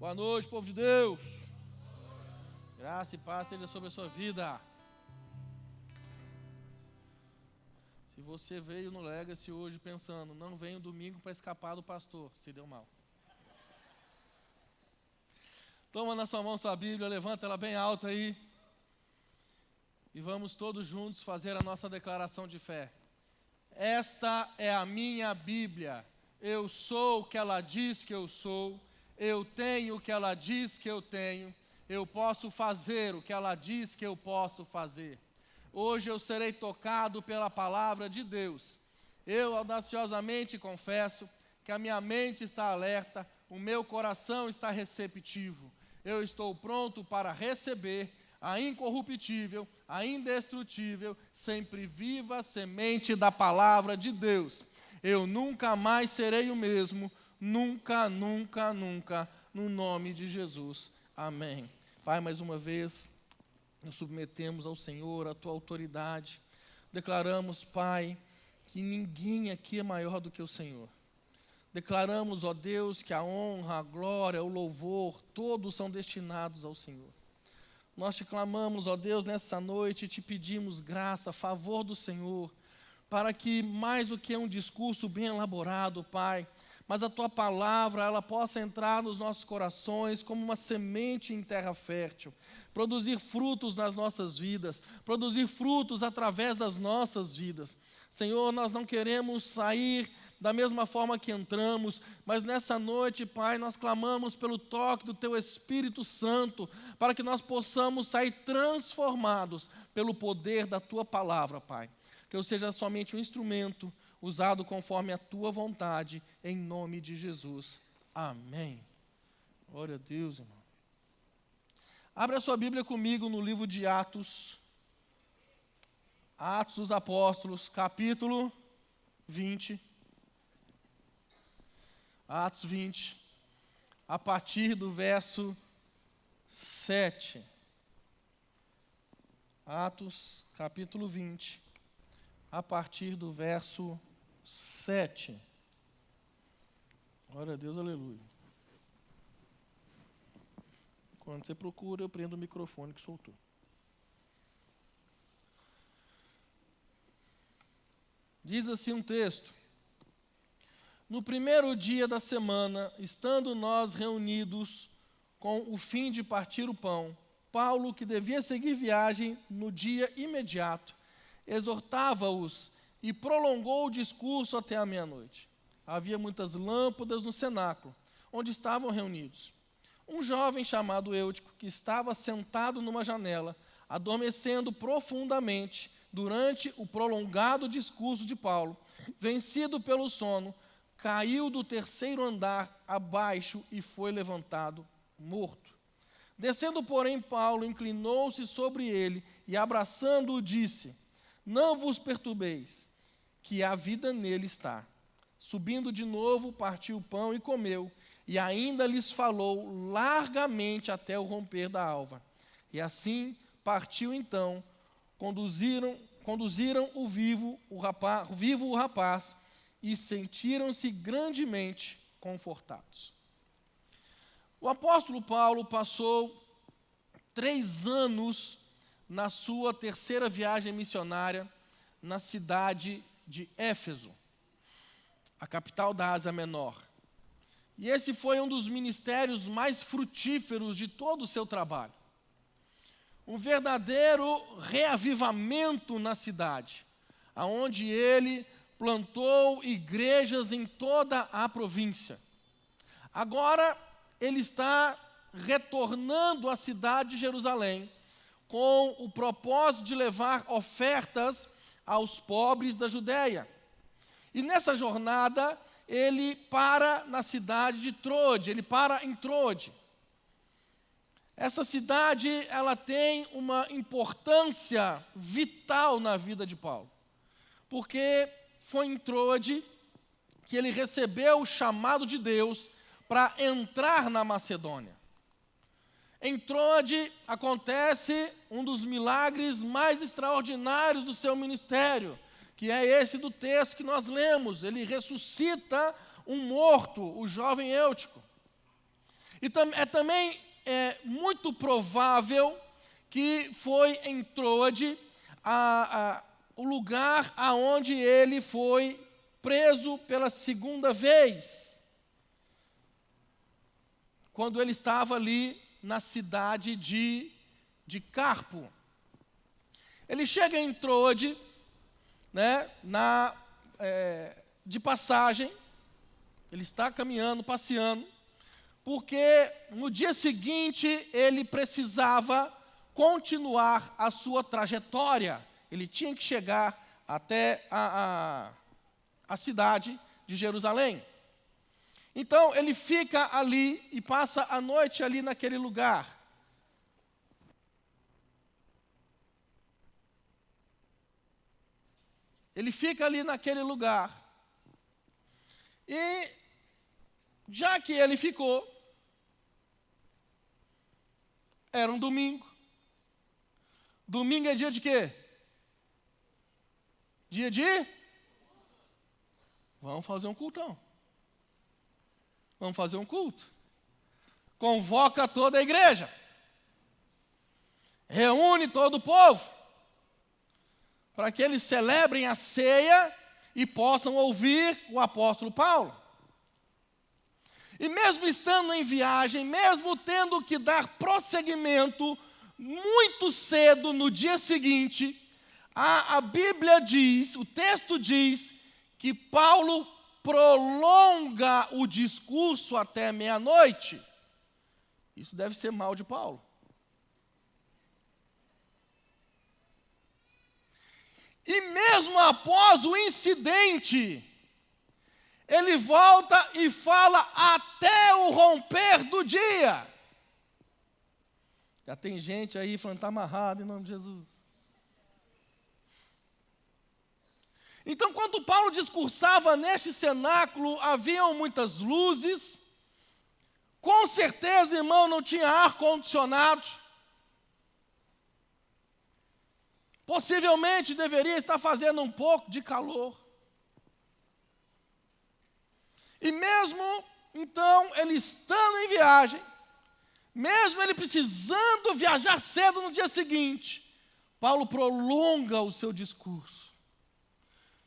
Boa noite, povo de Deus. Graça e paz seja sobre a sua vida. Se você veio no Legacy hoje pensando, não venho domingo para escapar do pastor, se deu mal. Toma na sua mão sua Bíblia, levanta ela bem alta aí. E vamos todos juntos fazer a nossa declaração de fé. Esta é a minha Bíblia. Eu sou o que ela diz que eu sou. Eu tenho o que ela diz que eu tenho. Eu posso fazer o que ela diz que eu posso fazer. Hoje eu serei tocado pela palavra de Deus. Eu audaciosamente confesso que a minha mente está alerta, o meu coração está receptivo. Eu estou pronto para receber a incorruptível, a indestrutível, sempre viva semente da palavra de Deus. Eu nunca mais serei o mesmo, nunca, nunca, nunca, no nome de Jesus. Amém. Pai, mais uma vez, nos submetemos ao Senhor, à Tua autoridade. Declaramos, Pai, que ninguém aqui é maior do que o Senhor. Declaramos, ó Deus, que a honra, a glória, o louvor, todos são destinados ao Senhor. Nós te clamamos, ó Deus, nessa noite, e te pedimos graça, favor do Senhor, para que mais do que um discurso bem elaborado, Pai, mas a Tua palavra, ela possa entrar nos nossos corações como uma semente em terra fértil, produzir frutos nas nossas vidas, produzir frutos através das nossas vidas. Senhor, nós não queremos sair da mesma forma que entramos, mas nessa noite, Pai, nós clamamos pelo toque do Teu Espírito Santo, para que nós possamos sair transformados pelo poder da Tua palavra, Pai. Que eu seja somente um instrumento usado conforme a Tua vontade, em nome de Jesus. Amém. Glória a Deus, irmão. Abra a sua Bíblia comigo no livro de Atos. Atos dos Apóstolos, capítulo 20. Atos 20, a partir do verso 7. Atos, capítulo 20, a partir do verso 7. Glória a Deus, aleluia. Quando você procura, eu prendo o microfone que soltou. Diz assim um texto. No primeiro dia da semana, estando nós reunidos com o fim de partir o pão, Paulo, que devia seguir viagem no dia imediato, exortava-os e prolongou o discurso até a meia-noite. Havia muitas lâmpadas no cenáculo, onde estavam reunidos. Um jovem chamado Eutico, que estava sentado numa janela, adormecendo profundamente durante o prolongado discurso de Paulo, vencido pelo sono, caiu do terceiro andar abaixo e foi levantado morto. Descendo, porém, Paulo inclinou-se sobre ele e, abraçando-o, disse: Não vos perturbeis, que a vida nele está. Subindo de novo, partiu o pão e comeu, e ainda lhes falou largamente até o romper da alva. E assim partiu então, conduziram o vivo o rapaz, e sentiram-se grandemente confortados. O apóstolo Paulo passou 3 anos na sua terceira viagem missionária na cidade de Éfeso, a capital da Ásia Menor. E esse foi um dos ministérios mais frutíferos de todo o seu trabalho. Um verdadeiro reavivamento na cidade, aonde ele plantou igrejas em toda a província. Agora, ele está retornando à cidade de Jerusalém com o propósito de levar ofertas aos pobres da Judéia. E nessa jornada, ele para na cidade de Trode, ele para em Trode. Essa cidade, ela tem uma importância vital na vida de Paulo, porque foi em Trode que ele recebeu o chamado de Deus para entrar na Macedônia. Em Trode acontece um dos milagres mais extraordinários do seu ministério, que é esse do texto que nós lemos. Ele ressuscita um morto, o jovem Eutico. E também é muito provável que foi em Troade o lugar aonde ele foi preso pela segunda vez, quando ele estava ali na cidade de Carpo. Ele chega em Troade, né, de passagem, ele está caminhando, passeando, porque no dia seguinte ele precisava continuar a sua trajetória. Ele tinha que chegar até a cidade de Jerusalém. Então ele fica ali e passa a noite ali naquele lugar. Ele fica ali naquele lugar. E já que ele ficou, era um domingo. Domingo é dia de quê? Dia de? Vamos fazer um cultão. Vamos fazer um culto. Convoca toda a igreja. Reúne todo o povo. Para que eles celebrem a ceia e possam ouvir o apóstolo Paulo. E mesmo estando em viagem, mesmo tendo que dar prosseguimento muito cedo no dia seguinte, a Bíblia diz, o texto diz, que Paulo prolonga o discurso até meia-noite. Isso deve ser mal de Paulo. E mesmo após o incidente, ele volta e fala até o romper do dia. Já tem gente aí falando, está amarrado em nome de Jesus. Então, quando Paulo discursava neste cenáculo, haviam muitas luzes. Com certeza, irmão, não tinha ar-condicionado. Possivelmente deveria estar fazendo um pouco de calor. E mesmo, então, ele estando em viagem, mesmo ele precisando viajar cedo no dia seguinte, Paulo prolonga o seu discurso.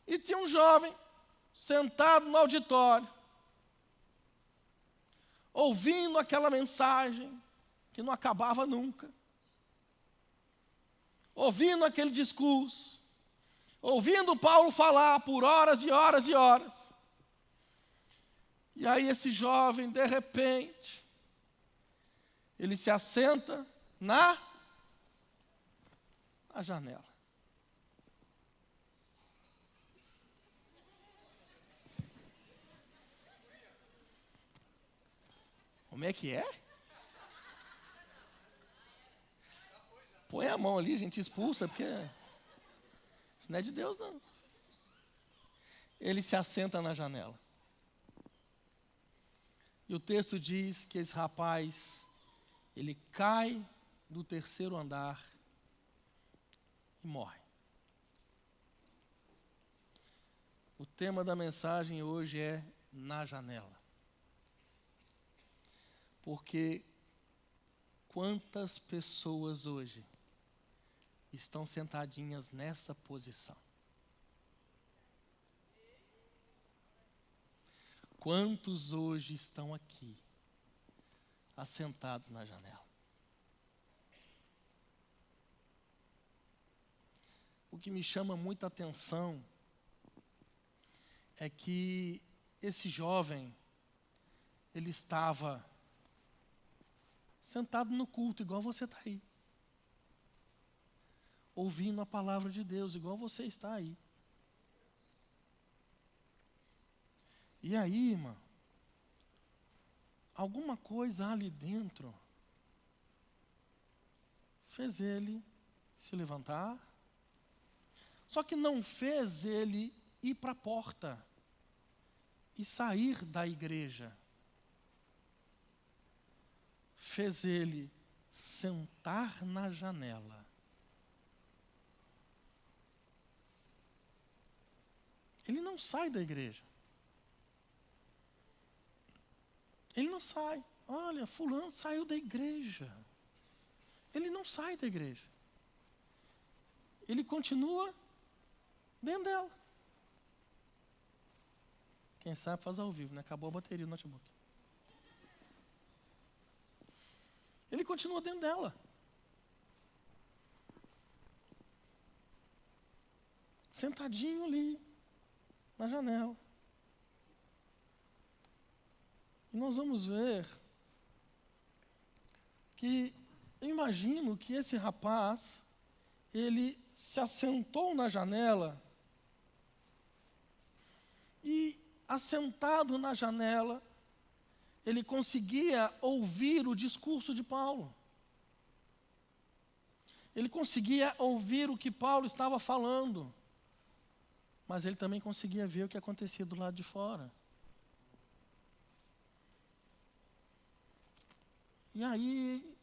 E tinha um jovem sentado no auditório, ouvindo aquela mensagem que não acabava nunca, ouvindo aquele discurso, ouvindo Paulo falar por horas e horas e horas. E aí esse jovem, de repente, ele se assenta na janela. Como é que é? Põe a mão ali, a gente expulsa, porque isso não é de Deus, não. Ele se assenta na janela. E o texto diz que esse rapaz, ele cai do terceiro andar e morre. O tema da mensagem hoje é na janela. Porque quantas pessoas hoje estão sentadinhas nessa posição? Quantos hoje estão aqui, assentados na janela? O que me chama muita atenção é que esse jovem, ele estava sentado no culto, igual você está aí. Ouvindo a palavra de Deus, igual você está aí. E aí, irmão, alguma coisa ali dentro fez ele se levantar, só que não fez ele ir para a porta e sair da igreja. Fez ele sentar na janela. Ele não sai da igreja. Ele não sai. olha, fulano saiu da igreja. Ele não sai da igreja. Ele continua dentro dela. Quem sabe faz ao vivo, né? Acabou a bateria do notebook. Ele continua dentro dela. Sentadinho ali, na janela. E nós vamos ver que, eu imagino que esse rapaz, ele se assentou na janela e, assentado na janela, ele conseguia ouvir o discurso de Paulo. Ele conseguia ouvir o que Paulo estava falando, mas ele também conseguia ver o que acontecia do lado de fora. E aí,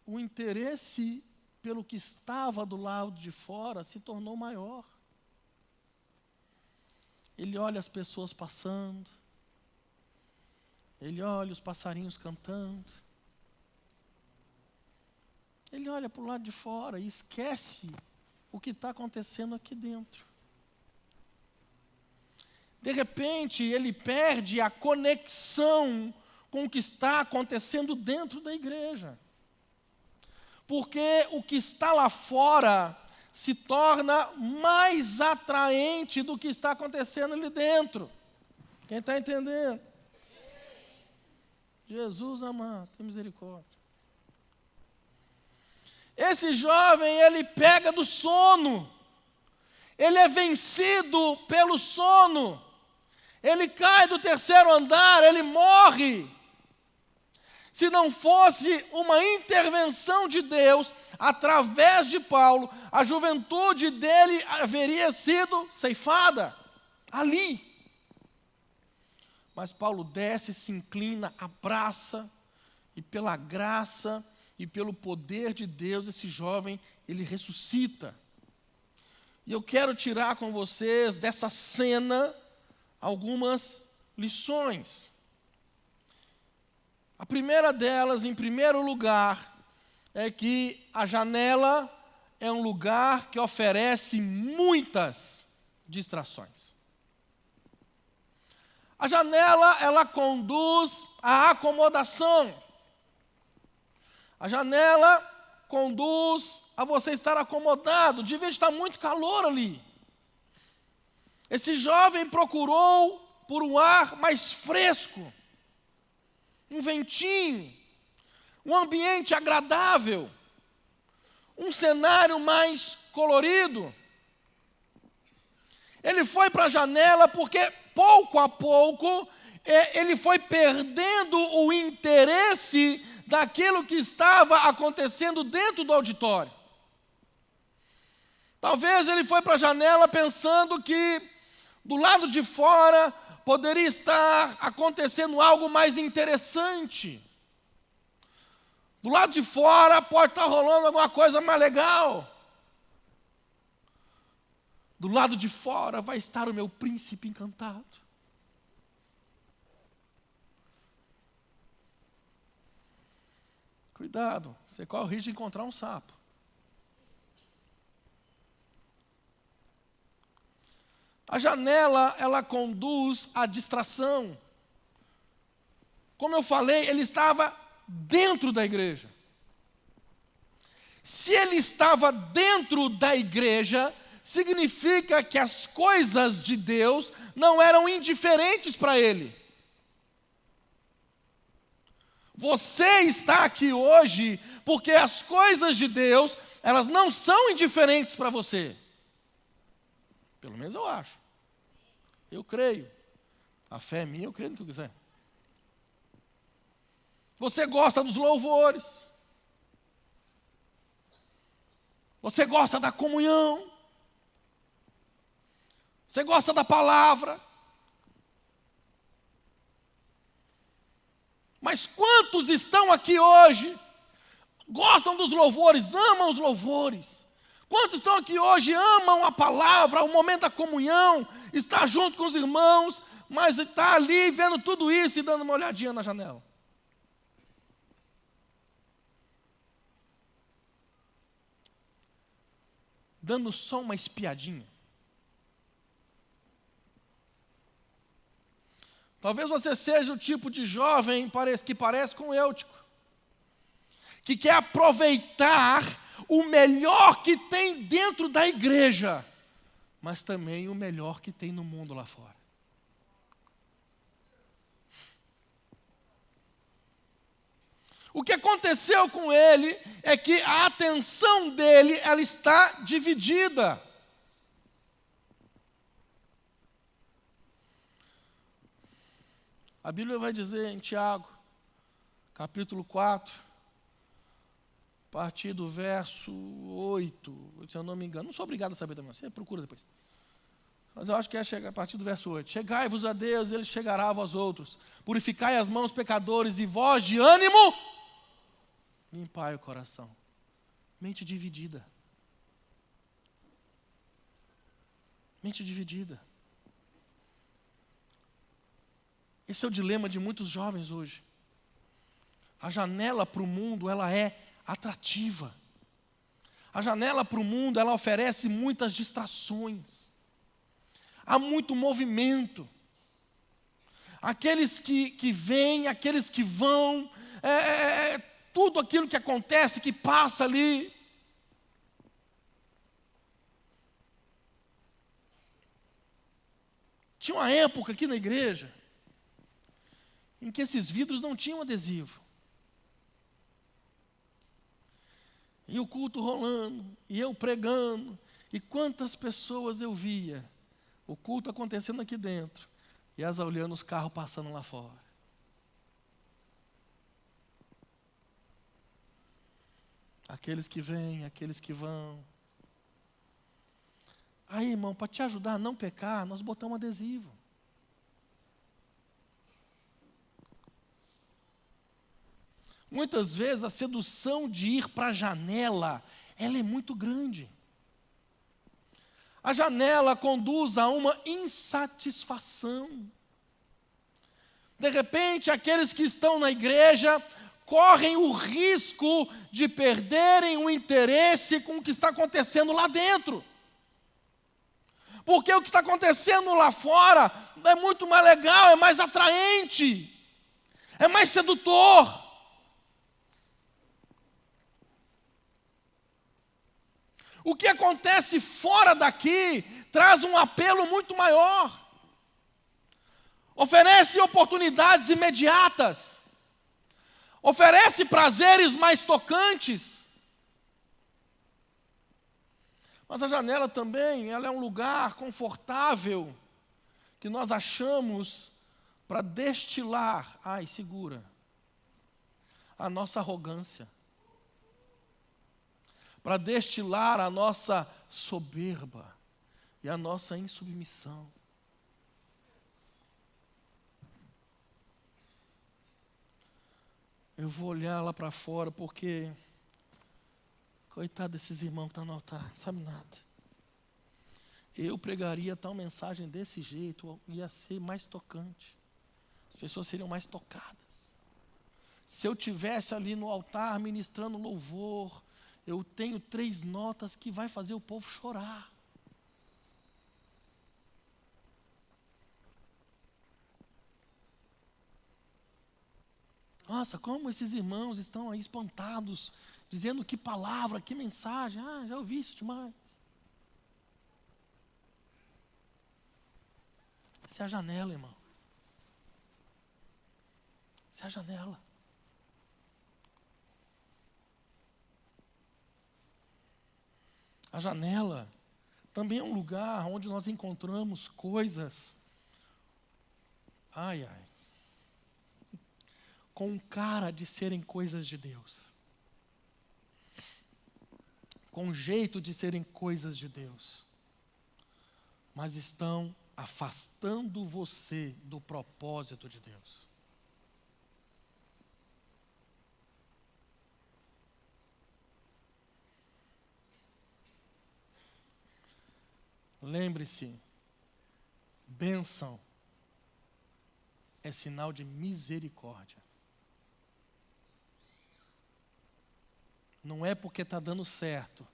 o interesse pelo que estava do lado de fora se tornou maior. Ele olha as pessoas passando, ele olha os passarinhos cantando, ele olha para o lado de fora e esquece o que está acontecendo aqui dentro. De repente, ele perde a conexão com o que está acontecendo dentro da igreja. Porque o que está lá fora se torna mais atraente do que está acontecendo ali dentro. Quem está entendendo? Jesus amado, tem misericórdia. Esse jovem, ele pega do sono. Ele é vencido pelo sono. Ele cai do terceiro andar, ele morre. Se não fosse uma intervenção de Deus, através de Paulo, a juventude dele haveria sido ceifada, ali. Mas Paulo desce, se inclina, abraça, e pela graça e pelo poder de Deus, esse jovem, ele ressuscita. E eu quero tirar com vocês dessa cena algumas lições. A primeira delas, em primeiro lugar, é que a janela é um lugar que oferece muitas distrações. A janela, ela conduz à acomodação. A janela conduz a você estar acomodado, devia estar muito calor ali. Esse jovem procurou por um ar mais fresco, um ventinho, um ambiente agradável, um cenário mais colorido. Ele foi para a janela porque, pouco a pouco, ele foi perdendo o interesse daquilo que estava acontecendo dentro do auditório. Talvez ele foi para a janela pensando que, do lado de fora, poderia estar acontecendo algo mais interessante. Do lado de fora pode estar rolando alguma coisa mais legal. Do lado de fora vai estar o meu príncipe encantado. Cuidado, você corre o risco de encontrar um sapo. A janela, ela conduz à distração. Como eu falei, ele estava dentro da igreja. Se ele estava dentro da igreja, significa que as coisas de Deus não eram indiferentes para ele. Você está aqui hoje porque as coisas de Deus, elas não são indiferentes para você. Pelo menos eu acho. Eu creio. A fé é minha, eu creio no que eu quiser. Você gosta dos louvores. Você gosta da comunhão. Você gosta da palavra. Mas quantos estão aqui hoje, gostam dos louvores, amam os louvores? Quantos estão aqui hoje, amam a palavra, o momento da comunhão, estar junto com os irmãos, mas está ali vendo tudo isso e dando uma olhadinha na janela? dando só uma espiadinha. Talvez você seja o tipo de jovem que parece com Eutico, que quer aproveitar o melhor que tem dentro da igreja, mas também o melhor que tem no mundo lá fora. O que aconteceu com ele é que a atenção dele, ela está dividida. A Bíblia vai dizer em Tiago, capítulo 4, a partir do verso 8, se eu não me engano, não sou obrigado a saber também, você procura depois. Mas eu acho que é a partir do verso 8. Chegai-vos a Deus, Ele chegará a vós outros. Purificai as mãos, pecadores, e vós de ânimo, limpai o coração. Mente dividida. Mente dividida. Esse é o dilema de muitos jovens hoje. A janela para o mundo, ela é atrativa. A janela para o mundo, ela oferece muitas distrações. Há muito movimento. Aqueles que vêm, aqueles que vão, tudo aquilo que acontece, que passa ali. Tinha uma época aqui na igreja em que esses vidros não tinham adesivo. E o culto rolando, e eu pregando, e quantas pessoas eu via, o culto acontecendo aqui dentro, e elas olhando os carros passando lá fora. Aqueles que vêm, aqueles que vão. Aí, irmão, para te ajudar a não pecar, nós botamos adesivo. Muitas vezes a sedução de ir para a janela, ela é muito grande. A janela conduz a uma insatisfação. De repente, aqueles que estão na igreja correm o risco de perderem o interesse com o que está acontecendo lá dentro. Porque o que está acontecendo lá fora é muito mais legal, é mais atraente, é mais sedutor. O que acontece fora daqui traz um apelo muito maior. Oferece oportunidades imediatas. Oferece prazeres mais tocantes. Mas a janela também, ela é um lugar confortável que nós achamos para destilar, segura, a nossa arrogância. Para destilar a nossa soberba e a nossa insubmissão. Eu vou olhar lá para fora porque, coitado desses irmãos que estão no altar, não sabe nada. Eu pregaria tal mensagem desse jeito, ia ser mais tocante. As pessoas seriam mais tocadas. Se eu tivesse ali no altar ministrando louvor, eu tenho 3 notas que vai fazer o povo chorar. Nossa, como esses irmãos estão aí espantados, dizendo que palavra, que mensagem. Já ouvi isso demais. Essa é a janela, irmão. Essa é a janela. A janela também é um lugar onde nós encontramos coisas, com cara de serem coisas de Deus. Com jeito de serem coisas de Deus. Mas estão afastando você do propósito de Deus. Lembre-se, bênção é sinal de misericórdia. Não é porque está dando certo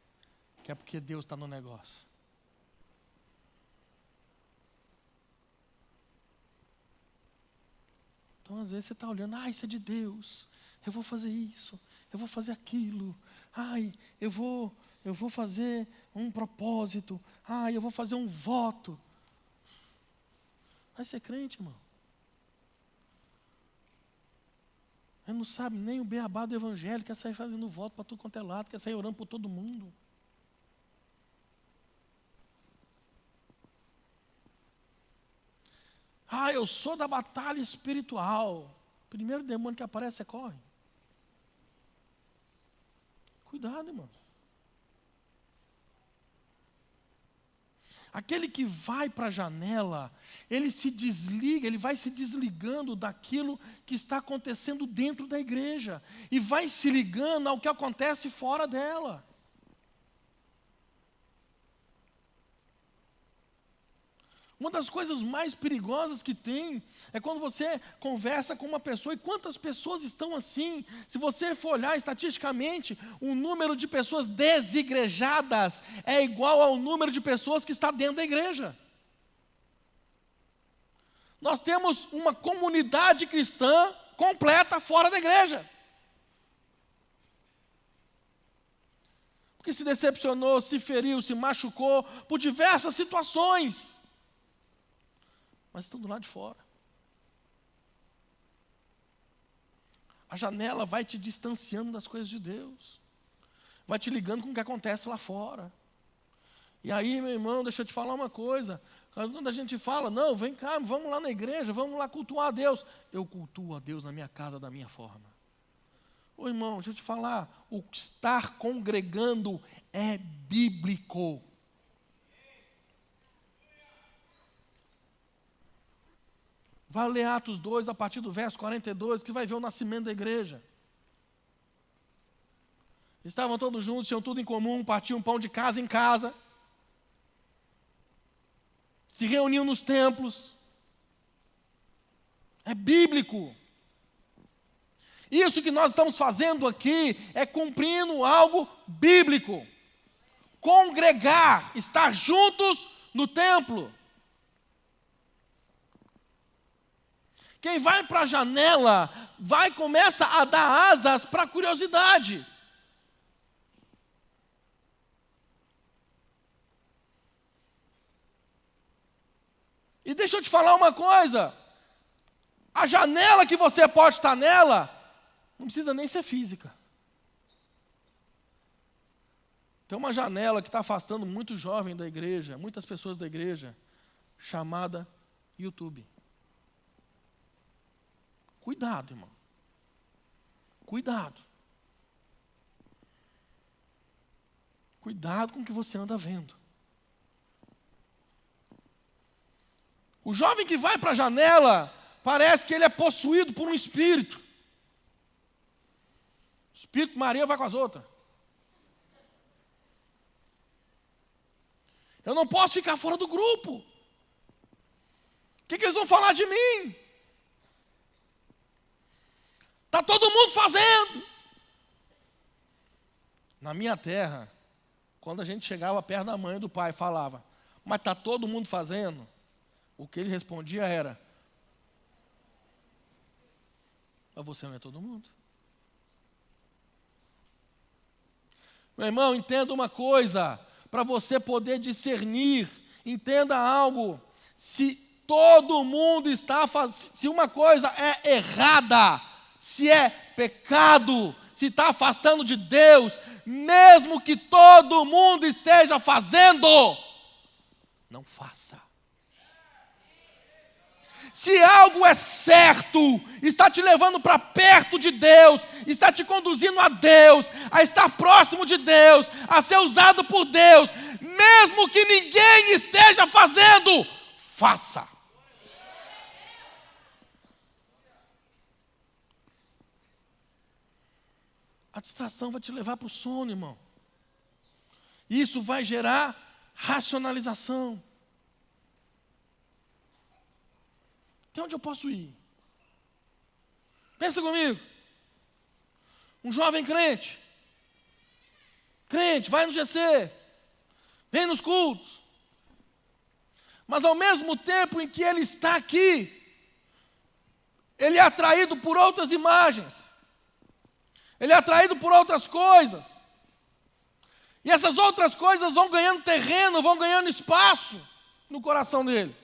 que é porque Deus está no negócio. Então, às vezes, você está olhando, isso é de Deus, eu vou fazer isso, eu vou fazer aquilo, eu vou fazer um propósito, eu vou fazer um voto. Vai ser crente, irmão. Ele não sabe nem o beabá do evangelho, quer sair fazendo voto para tudo quanto é lado, quer sair orando por todo mundo. Eu sou da batalha espiritual. Primeiro demônio que aparece, você corre. Cuidado, irmão. Aquele que vai para a janela, ele se desliga, ele vai se desligando daquilo que está acontecendo dentro da igreja. E vai se ligando ao que acontece fora dela. Uma das coisas mais perigosas que tem é quando você conversa com uma pessoa, e quantas pessoas estão assim? Se você for olhar estatisticamente, o número de pessoas desigrejadas é igual ao número de pessoas que está dentro da igreja. Nós temos uma comunidade cristã completa fora da igreja. Porque se decepcionou, se feriu, se machucou por diversas situações. Mas estão do lado de fora. A janela vai te distanciando das coisas de Deus. Vai te ligando com o que acontece lá fora. E aí, meu irmão, deixa eu te falar uma coisa. Quando a gente fala, não, vem cá, vamos lá na igreja, vamos lá cultuar a Deus. Eu cultuo a Deus na minha casa, da minha forma. Ô irmão, deixa eu te falar, o estar congregando é bíblico. Vai ler Atos 2, a partir do verso 42, que vai ver o nascimento da igreja. Estavam todos juntos, tinham tudo em comum, partiam pão de casa em casa. Se reuniam nos templos. É bíblico. Isso que nós estamos fazendo aqui é cumprindo algo bíblico. Congregar, estar juntos no templo. Quem vai para a janela, começa a dar asas para a curiosidade. E deixa eu te falar uma coisa. A janela que você pode estar nela, não precisa nem ser física. Tem uma janela que está afastando muito jovem da igreja, muitas pessoas da igreja, chamada YouTube. Cuidado, irmão. Cuidado. Cuidado com o que você anda vendo. O jovem que vai para a janela, parece que ele é possuído por um espírito. O espírito Maria vai com as outras. Eu não posso ficar fora do grupo. O que eles vão falar de mim? Está todo mundo fazendo. Na minha terra, quando a gente chegava perto da mãe e do pai, falava, mas está todo mundo fazendo? O que ele respondia era, mas você não é todo mundo. Meu irmão, entenda uma coisa, para você poder discernir, entenda algo, se todo mundo está fazendo, se uma coisa é errada, se é pecado, se está afastando de Deus, mesmo que todo mundo esteja fazendo, não faça. Se algo é certo, está te levando para perto de Deus, está te conduzindo a Deus, a estar próximo de Deus, a ser usado por Deus, mesmo que ninguém esteja fazendo, faça. A distração vai te levar para o sono, irmão. Isso vai gerar racionalização. Até onde eu posso ir? Pensa comigo. Um jovem crente, vai no GC, vem nos cultos. Mas ao mesmo tempo em que ele está aqui, ele é atraído por outras imagens. Ele é atraído por outras coisas. E essas outras coisas vão ganhando terreno, vão ganhando espaço no coração dele.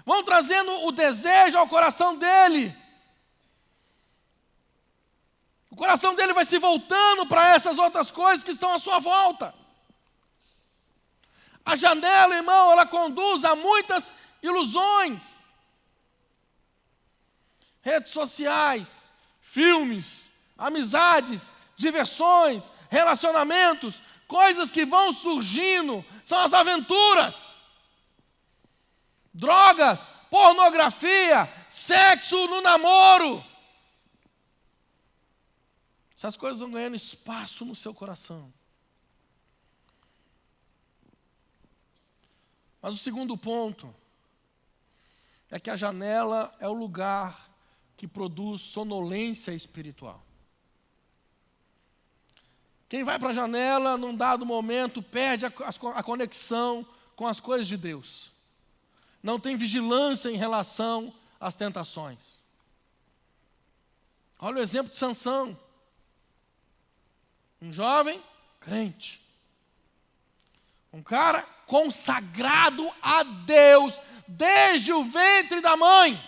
Vão trazendo o desejo ao coração dele. O coração dele vai se voltando para essas outras coisas que estão à sua volta. A janela, irmão, ela conduz a muitas ilusões. Redes sociais, filmes, amizades, diversões, relacionamentos, coisas que vão surgindo, são as aventuras. Drogas, pornografia, sexo no namoro. Essas coisas vão ganhando espaço no seu coração. Mas o segundo ponto é que a janela é o lugar que produz sonolência espiritual. Quem vai para a janela, num dado momento, perde a conexão com as coisas de Deus. Não tem vigilância em relação às tentações. Olha o exemplo de Sansão. Um jovem crente. Um cara consagrado a Deus desde o ventre da mãe.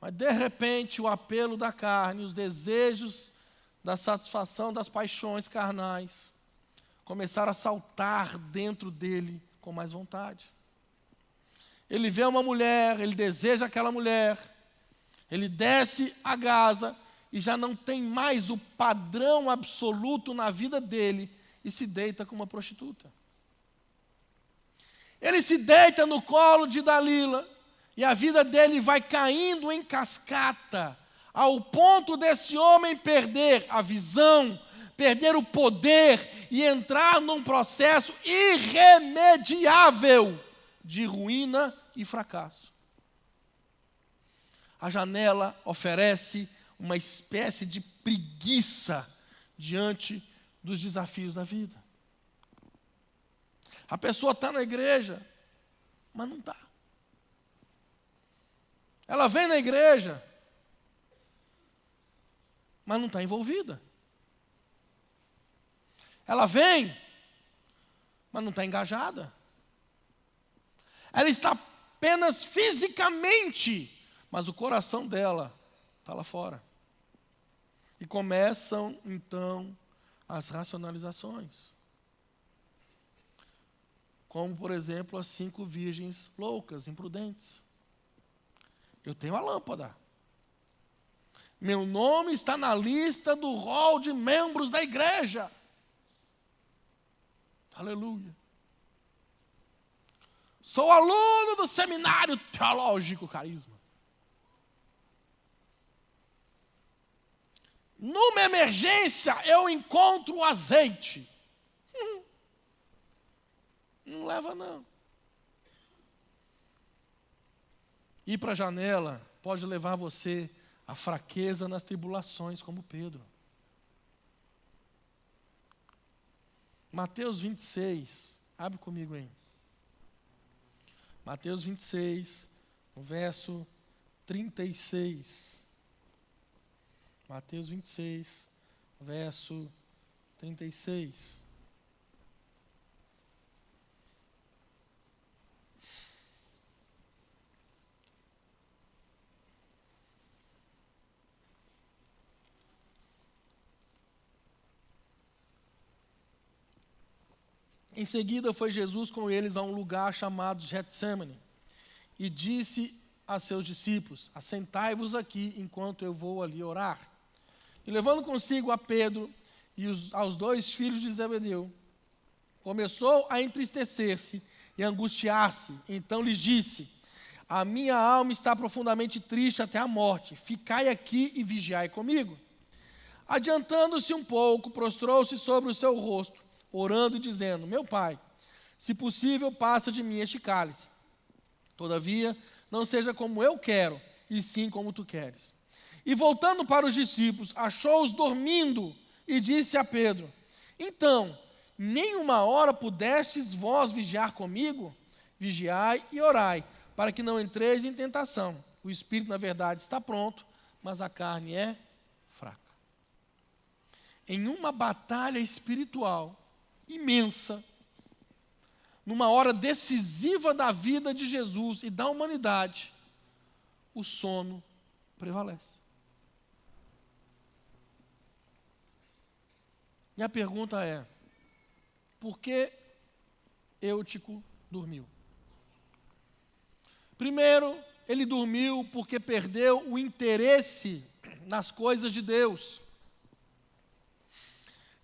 Mas de repente o apelo da carne, os desejos da satisfação das paixões carnais começaram a saltar dentro dele com mais vontade. Ele vê uma mulher, ele deseja aquela mulher, ele desce a Gaza e já não tem mais o padrão absoluto na vida dele e se deita com uma prostituta. Ele se deita no colo de Dalila e a vida dele vai caindo em cascata, ao ponto desse homem perder a visão, perder o poder e entrar num processo irremediável de ruína e fracasso. A janela oferece uma espécie de preguiça diante dos desafios da vida. A pessoa está na igreja, mas não está. Ela vem na igreja, mas não está envolvida. Ela vem, mas não está engajada. Ela está apenas fisicamente, mas o coração dela está lá fora. E começam, então, as racionalizações. Como, por exemplo, as 5 virgens loucas, imprudentes. Eu tenho a lâmpada. Meu nome está na lista do rol de membros da igreja. Aleluia. Sou aluno do seminário teológico Carisma. Numa emergência, eu encontro o azeite. Não leva, não. Ir para a janela pode levar você à fraqueza nas tribulações, como Pedro. Mateus 26, abre comigo aí. Mateus 26, no verso 36. Mateus 26, verso 36. Em seguida foi Jesus com eles a um lugar chamado Getsêmani e disse a seus discípulos: assentai-vos aqui enquanto eu vou ali orar. E levando consigo a Pedro e aos 2 filhos de Zebedeu, começou a entristecer-se e angustiar-se. Então lhes disse: a minha alma está profundamente triste até a morte. Ficai aqui e vigiai comigo. Adiantando-se um pouco, prostrou-se sobre o seu rosto, orando e dizendo: meu pai, se possível, passa de mim este cálice. Todavia, não seja como eu quero, e sim como tu queres. E voltando para os discípulos, achou-os dormindo e disse a Pedro: então, nem uma hora pudestes vós vigiar comigo? Vigiai e orai, para que não entreis em tentação. O espírito, na verdade, está pronto, mas a carne é fraca. Em uma batalha espiritual imensa, numa hora decisiva da vida de Jesus e da humanidade, o sono prevalece. E a pergunta é: por que Eutico dormiu? Primeiro, ele dormiu porque perdeu o interesse nas coisas de Deus.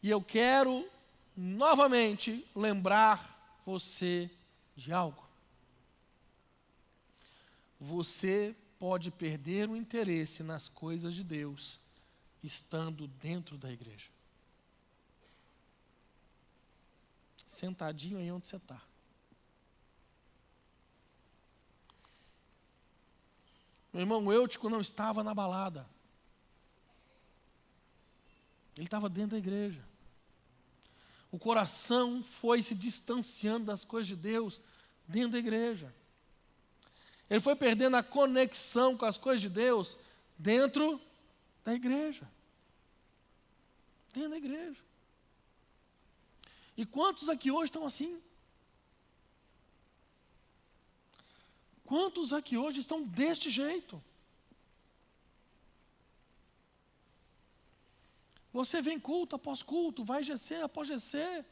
E eu quero novamente lembrar você de algo. Você pode perder o interesse nas coisas de Deus estando dentro da igreja. Sentadinho aí onde você está. Meu irmão Eutico não estava na balada. Ele estava dentro da igreja. O coração foi se distanciando das coisas de Deus dentro da igreja. Ele foi perdendo a conexão com as coisas de Deus dentro da igreja. Dentro da igreja. E quantos aqui hoje estão assim? Quantos aqui hoje estão deste jeito? Você vem culto após culto, vai GC após GC,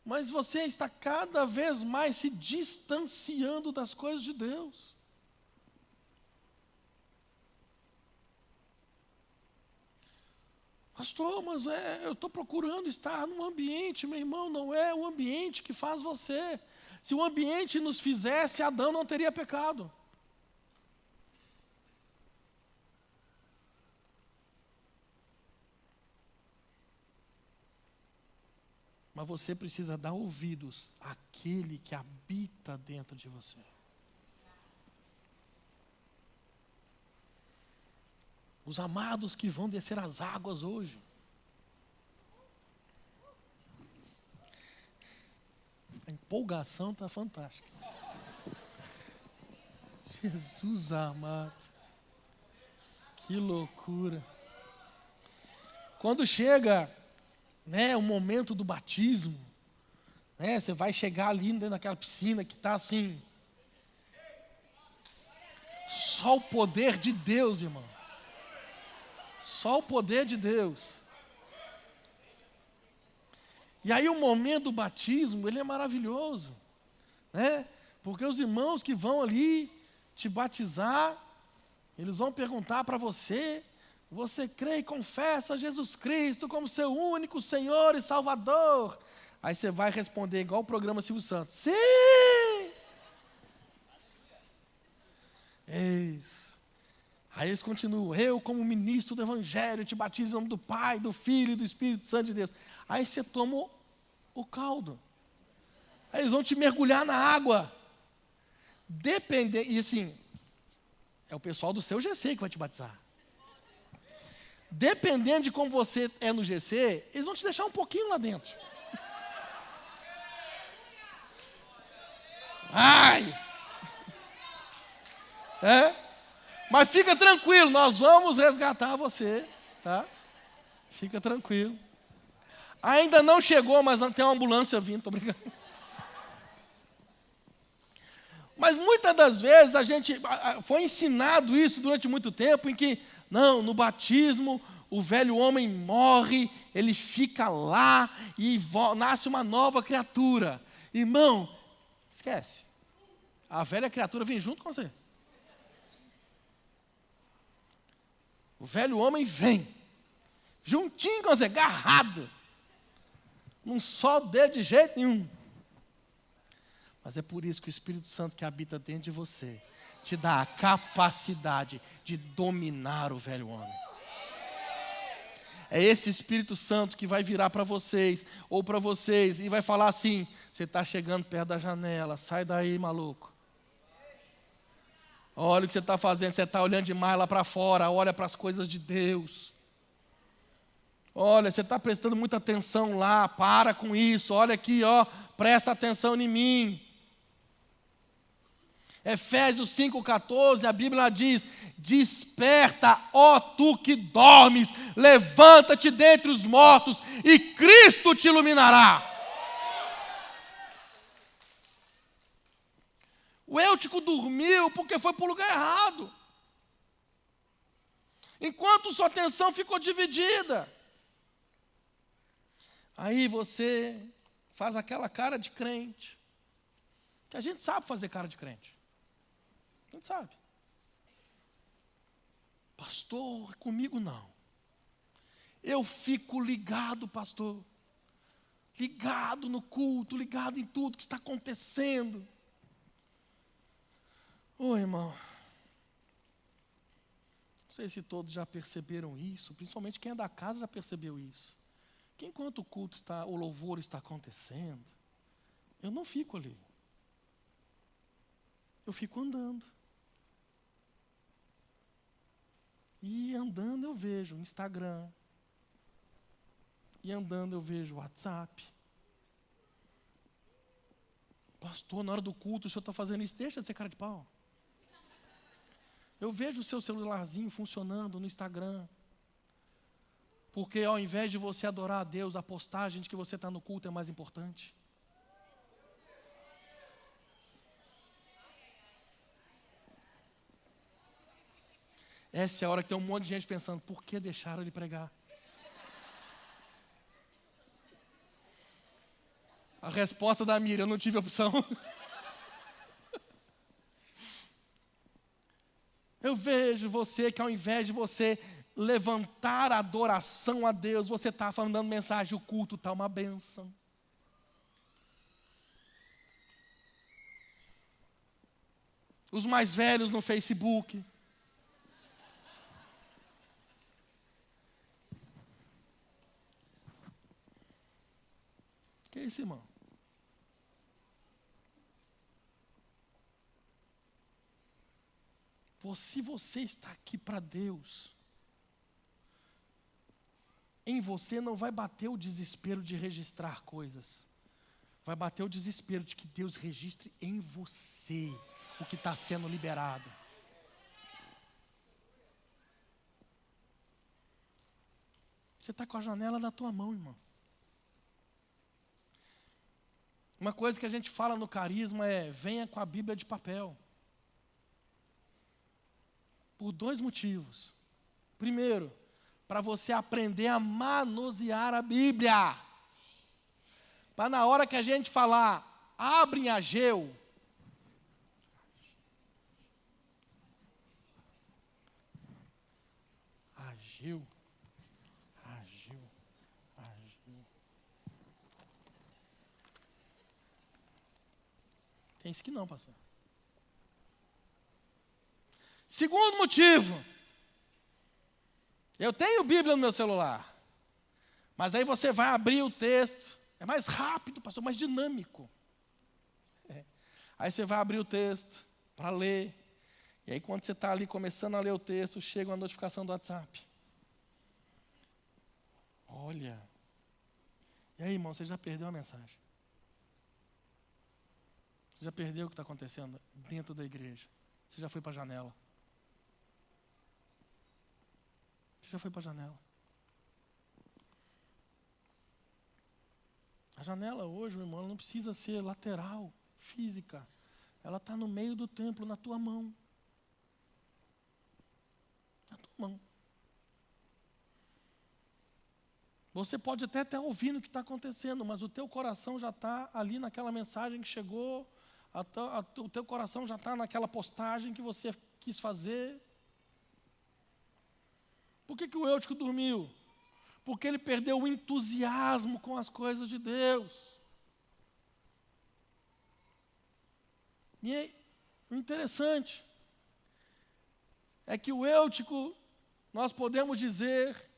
mas você está cada vez mais se distanciando das coisas de Deus. Pastor, mas eu estou procurando estar num ambiente, meu irmão, não é o ambiente que faz você. Se o ambiente nos fizesse, Adão não teria pecado. Mas você precisa dar ouvidos àquele que habita dentro de você. Os amados que vão descer as águas hoje. A empolgação está fantástica. Jesus amado. Que loucura. Quando chega, o momento do batismo, você vai chegar ali dentro daquela piscina que está assim. Só o poder de Deus, irmão. Só o poder de Deus. E aí o momento do batismo, ele é maravilhoso, porque os irmãos que vão ali te batizar, eles vão perguntar para você: você crê e confessa Jesus Cristo como seu único Senhor e Salvador? Aí você vai responder igual o programa Silvio Santos: sim! Isso. Aí eles continuam: eu, como ministro do Evangelho, te batizo em nome do Pai, do Filho e do Espírito Santo de Deus. Aí você toma o caldo. Aí eles vão te mergulhar na água. E assim, é o pessoal do seu GC que vai te batizar. Dependendo de como você é no GC, eles vão te deixar um pouquinho lá dentro. Ai! Mas fica tranquilo, nós vamos resgatar você, tá? Fica tranquilo. Ainda não chegou, mas tem uma ambulância vindo, tô brincando. Mas muitas das vezes a gente foi ensinado isso durante muito tempo, em que, não, no batismo, o velho homem morre, ele fica lá e nasce uma nova criatura. Irmão, esquece. A velha criatura vem junto com você. O velho homem vem, juntinho com você, agarrado. Não solta de jeito nenhum. Mas é por isso que o Espírito Santo que habita dentro de você te dá a capacidade de dominar o velho homem. É esse Espírito Santo que vai virar para vocês, ou para vocês, e vai falar assim: você está chegando perto da janela, sai daí, maluco. Olha o que você está fazendo, você está olhando demais lá para fora, olha para as coisas de Deus. Olha, você está prestando muita atenção lá, para com isso, olha aqui, ó, presta atenção em mim. Efésios 5,14, a Bíblia diz: desperta, ó tu que dormes, levanta-te dentre os mortos, e Cristo te iluminará. O Eutico dormiu porque foi para o lugar errado. Enquanto sua atenção ficou dividida. Aí você faz aquela cara de crente. Que a gente sabe fazer cara de crente. A gente sabe. Pastor, comigo não. Eu fico ligado, pastor. Ligado no culto, ligado em tudo que está acontecendo. Ô, irmão. Não sei se todos já perceberam isso, principalmente quem é da casa já percebeu isso. Que enquanto o culto está, o louvor está acontecendo, eu não fico ali. Eu fico andando. E andando eu vejo Instagram. E andando eu vejo WhatsApp. Pastor, na hora do culto o senhor está fazendo isso, deixa de ser cara de pau. Eu vejo o seu celularzinho funcionando no Instagram. Porque ao invés de você adorar a Deus, a postagem de que você está no culto é mais importante. Essa é a hora que tem um monte de gente pensando, por que deixaram ele pregar? A resposta da Miriam, eu não tive opção. Eu vejo você que ao invés de você levantar a adoração a Deus, você está dando mensagem, o culto está uma bênção. Os mais velhos no Facebook. Que é isso, irmão? Se você está aqui para Deus, em você não vai bater o desespero de registrar coisas. Vai bater o desespero de que Deus registre em você o que está sendo liberado. Você está com a janela na tua mão, irmão. Uma coisa que a gente fala no carisma é, venha com a Bíblia de papel. Por 2 motivos. Primeiro, para você aprender a manusear a Bíblia. Para na hora que a gente falar, abre em Ageu. Ageu. Tem isso que não, pastor. Segundo motivo, eu tenho Bíblia no meu celular, mas aí você vai abrir o texto, é mais rápido, pastor, mais dinâmico. Aí você vai abrir o texto para ler, e aí quando você está ali começando a ler o texto, chega uma notificação do WhatsApp. Olha, e aí, irmão, você já perdeu a mensagem? Você já perdeu o que está acontecendo dentro da igreja? Você já foi para a janela? Já foi para a janela. A janela hoje, meu irmão, ela não precisa ser lateral, física. Ela está no meio do templo, na tua mão. Na tua mão. Você pode até estar ouvindo o que está acontecendo, mas o teu coração já está ali naquela mensagem que chegou, o teu coração já está naquela postagem que você quis fazer. Por que o Eutico dormiu? Porque ele perdeu o entusiasmo com as coisas de Deus. E o interessante é que o Eutico, nós podemos dizer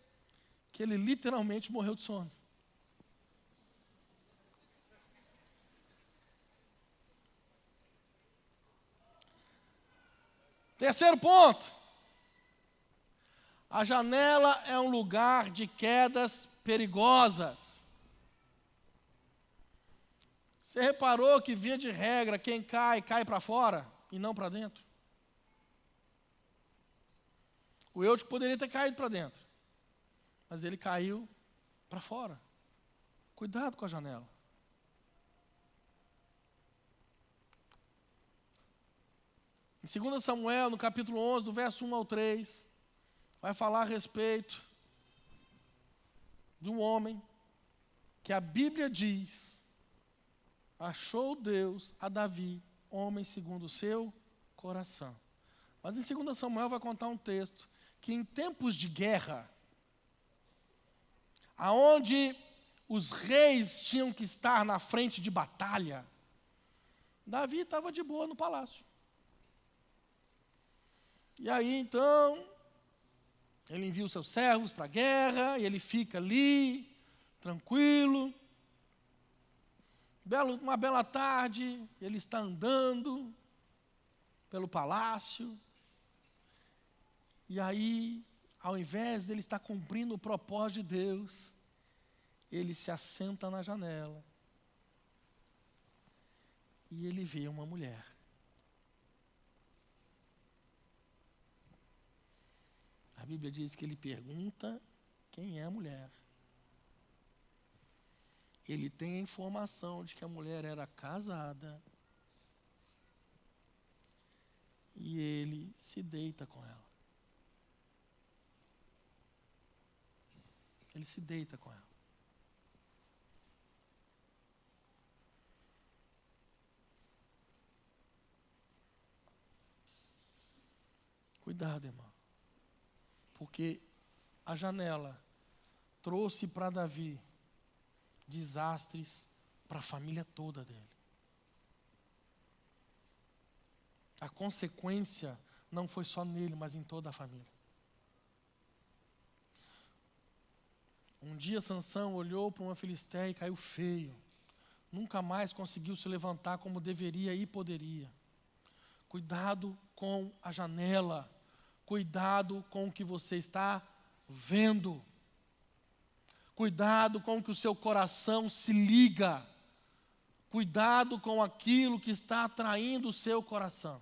que ele literalmente morreu de sono. Terceiro ponto. A janela é um lugar de quedas perigosas. Você reparou que, via de regra, quem cai, cai para fora e não para dentro? O Eutico poderia ter caído para dentro, mas ele caiu para fora. Cuidado com a janela. Em 2 Samuel, no capítulo 11, do verso 1 ao 3, vai falar a respeito de um homem que a Bíblia diz, achou Deus a Davi, homem segundo o seu coração. Mas em 2 Samuel vai contar um texto que em tempos de guerra, aonde os reis tinham que estar na frente de batalha, Davi estava de boa no palácio. E aí então, ele envia os seus servos para a guerra, e ele fica ali, tranquilo. Uma bela tarde, ele está andando pelo palácio, e aí, ao invés de ele estar cumprindo o propósito de Deus, ele se assenta na janela, e ele vê uma mulher. A Bíblia diz que ele pergunta quem é a mulher. Ele tem a informação de que a mulher era casada. E ele se deita com ela. Ele se deita com ela. Cuidado, irmão. Porque a janela trouxe para Davi desastres para a família toda dele. A consequência não foi só nele, mas em toda a família. Um dia Sansão olhou para uma filisteia e caiu feio. Nunca mais conseguiu se levantar como deveria e poderia. Cuidado com a janela. Cuidado com o que você está vendo. Cuidado com o que o seu coração se liga. Cuidado com aquilo que está atraindo o seu coração.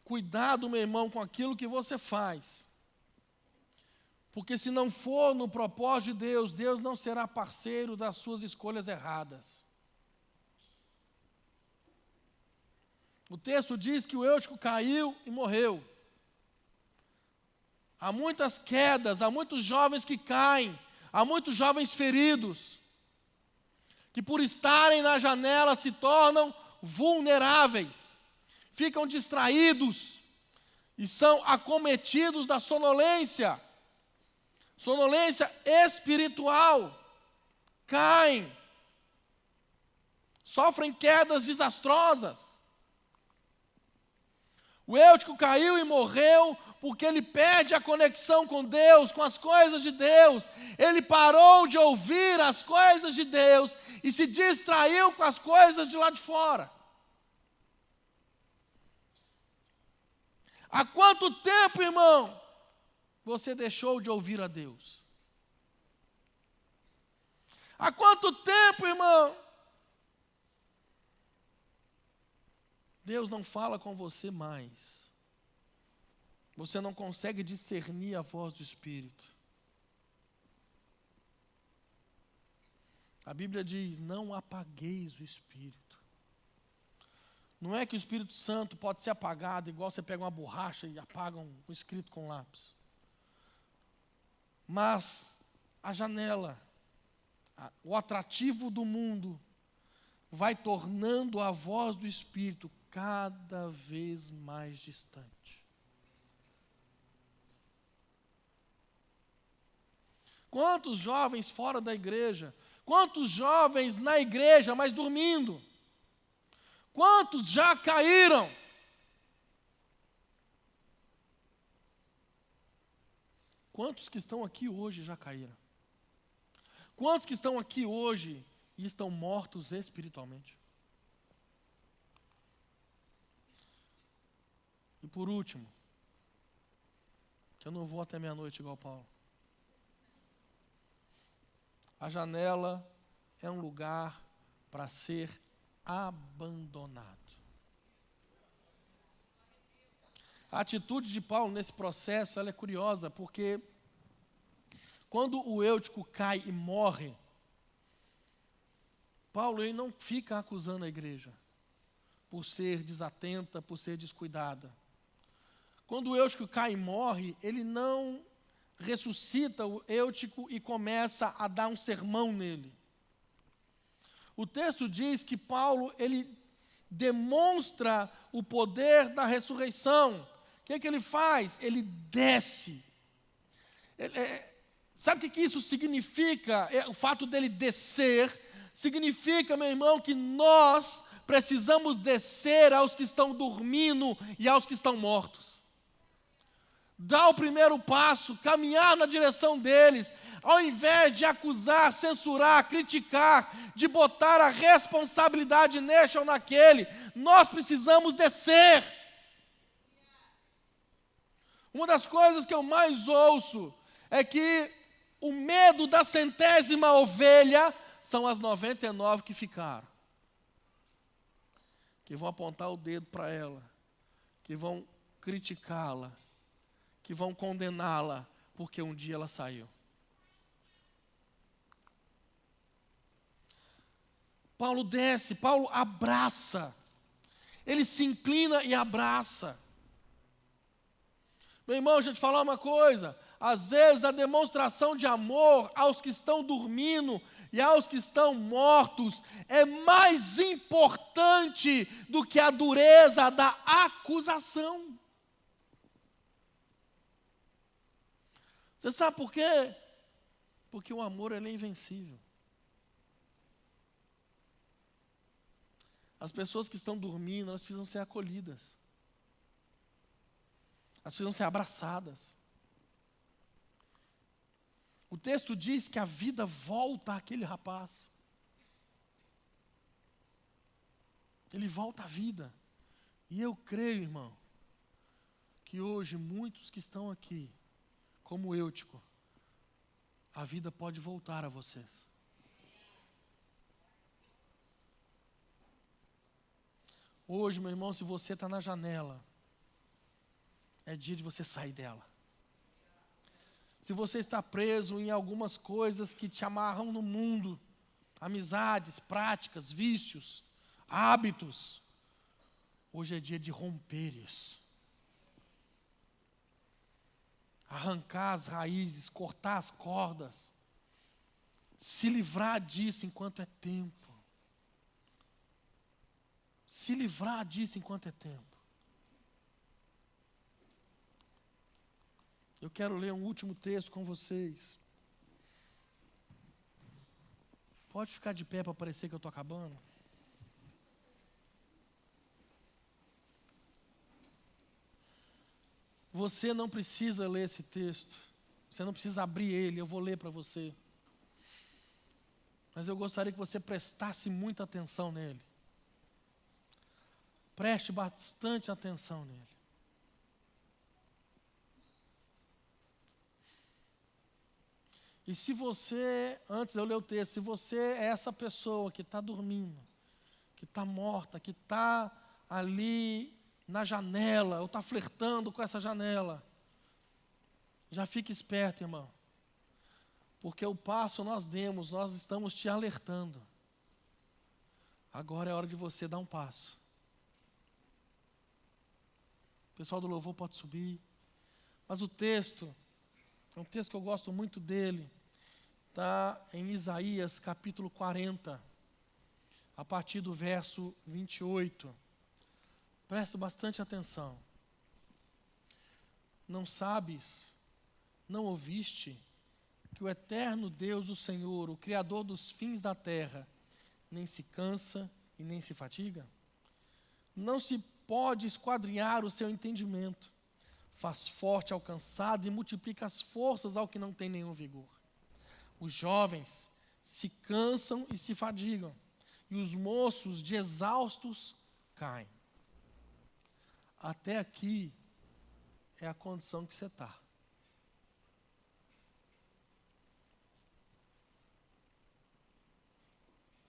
Cuidado, meu irmão, com aquilo que você faz. Porque se não for no propósito de Deus, Deus não será parceiro das suas escolhas erradas. O texto diz que o Eutico caiu e morreu. Há muitas quedas, há muitos jovens que caem, há muitos jovens feridos, que por estarem na janela se tornam vulneráveis, ficam distraídos e são acometidos da sonolência espiritual, caem, sofrem quedas desastrosas. O Eutico caiu e morreu porque ele perde a conexão com Deus, com as coisas de Deus. Ele parou de ouvir as coisas de Deus e se distraiu com as coisas de lá de fora. Há quanto tempo, irmão, você deixou de ouvir a Deus? Há quanto tempo, irmão, Deus não fala com você mais? Você não consegue discernir a voz do Espírito. A Bíblia diz, não apagueis o Espírito. Não é que o Espírito Santo pode ser apagado, igual você pega uma borracha e apaga um escrito com lápis. Mas a janela, o atrativo do mundo, vai tornando a voz do Espírito cada vez mais distante. Quantos jovens fora da igreja? Quantos jovens na igreja, mas dormindo? Quantos já caíram? Quantos que estão aqui hoje já caíram? Quantos que estão aqui hoje e estão mortos espiritualmente? E por último, que eu não vou até meia-noite igual Paulo. A janela é um lugar para ser abandonado. A atitude de Paulo nesse processo, ela é curiosa, porque quando o Eutico cai e morre, Paulo ele não fica acusando a igreja por ser desatenta, por ser descuidada. Quando o Eutico cai e morre, ele não ressuscita o Eutico e começa a dar um sermão nele. O texto diz que Paulo ele demonstra o poder da ressurreição. O que ele faz? Ele desce. Sabe o que isso significa? O fato dele descer significa, meu irmão, que nós precisamos descer aos que estão dormindo e aos que estão mortos. Dar o primeiro passo, caminhar na direção deles, ao invés de acusar, censurar, criticar, de botar a responsabilidade neste ou naquele, nós precisamos descer. Uma das coisas que eu mais ouço é que o medo da centésima ovelha são as 99 que ficaram. Que vão apontar o dedo para ela, que vão criticá-la, que vão condená-la, porque um dia ela saiu. Paulo desce, Paulo abraça, ele se inclina e abraça. Meu irmão, deixa eu te falar uma coisa, às vezes a demonstração de amor aos que estão dormindo e aos que estão mortos é mais importante do que a dureza da acusação. Você sabe por quê? Porque o amor ele é invencível. As pessoas que estão dormindo, elas precisam ser acolhidas. Elas precisam ser abraçadas. O texto diz que a vida volta àquele rapaz. Ele volta à vida. E eu creio, irmão, que hoje muitos que estão aqui, como Eutico, a vida pode voltar a vocês. Hoje, meu irmão, se você está na janela, é dia de você sair dela. Se você está preso em algumas coisas que te amarram no mundo, amizades, práticas, vícios, hábitos, hoje é dia de romper isso. Arrancar as raízes, cortar as cordas, se livrar disso enquanto é tempo. Se livrar disso enquanto é tempo. Eu quero ler um último texto com vocês. Pode ficar de pé para parecer que eu estou acabando? Você não precisa ler esse texto. Você não precisa abrir ele, eu vou ler para você. Mas eu gostaria que você prestasse muita atenção nele. Preste bastante atenção nele. E se você, antes de eu ler o texto, se você é essa pessoa que está dormindo, que está morta, que está ali na janela, ou está flertando com essa janela, já fique esperto, irmão. Porque o passo nós demos, nós estamos te alertando. Agora é hora de você dar um passo. O pessoal do louvor pode subir. Mas o texto, é um texto que eu gosto muito dele, está em Isaías capítulo 40, a partir do verso 28. Presta bastante atenção. Não sabes, não ouviste, que o eterno Deus, o Senhor, o Criador dos fins da terra, nem se cansa e nem se fatiga? Não se pode esquadrinhar o seu entendimento. Faz forte ao cansado e multiplica as forças ao que não tem nenhum vigor. Os jovens se cansam e se fadigam, e os moços de exaustos caem. Até aqui é a condição que você está.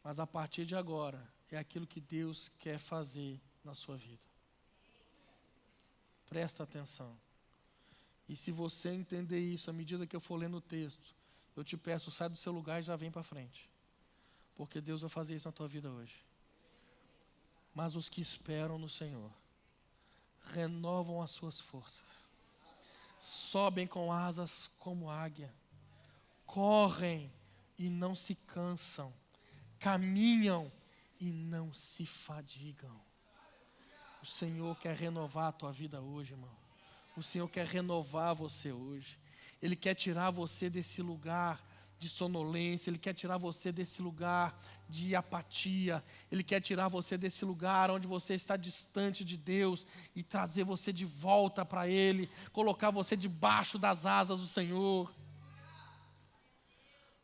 Mas a partir de agora, é aquilo que Deus quer fazer na sua vida. Presta atenção. E se você entender isso, à medida que eu for lendo o texto, eu te peço, sai do seu lugar e já vem para frente. Porque Deus vai fazer isso na tua vida hoje. Mas os que esperam no Senhor, renovam as suas forças. Sobem com asas como águia. Correm e não se cansam. Caminham e não se fadigam. O Senhor quer renovar a tua vida hoje, irmão. O Senhor quer renovar você hoje. Ele quer tirar você desse lugar de sonolência. Ele quer tirar você desse lugar de apatia. Ele quer tirar você desse lugar onde você está distante de Deus e trazer você de volta para Ele. Colocar você debaixo das asas do Senhor.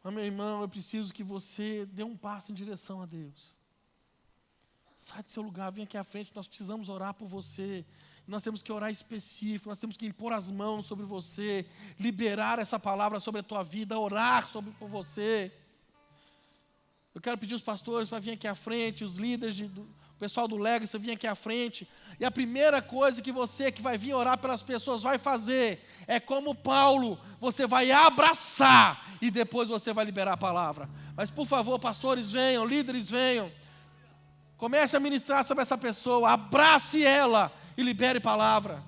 Mas, meu irmão, eu preciso que você dê um passo em direção a Deus. Sai do seu lugar, vem aqui à frente, nós precisamos orar por você. Nós temos que orar específico, nós temos que impor as mãos sobre você, liberar essa palavra sobre a tua vida, orar por você. Eu quero pedir os pastores para vir aqui à frente, os líderes, o pessoal do Legacy, vir aqui à frente. E a primeira coisa que você que vai vir orar pelas pessoas vai fazer é como Paulo, você vai abraçar e depois você vai liberar a palavra. Mas por favor, pastores venham, líderes venham. Comece a ministrar sobre essa pessoa, abrace ela e libere palavra.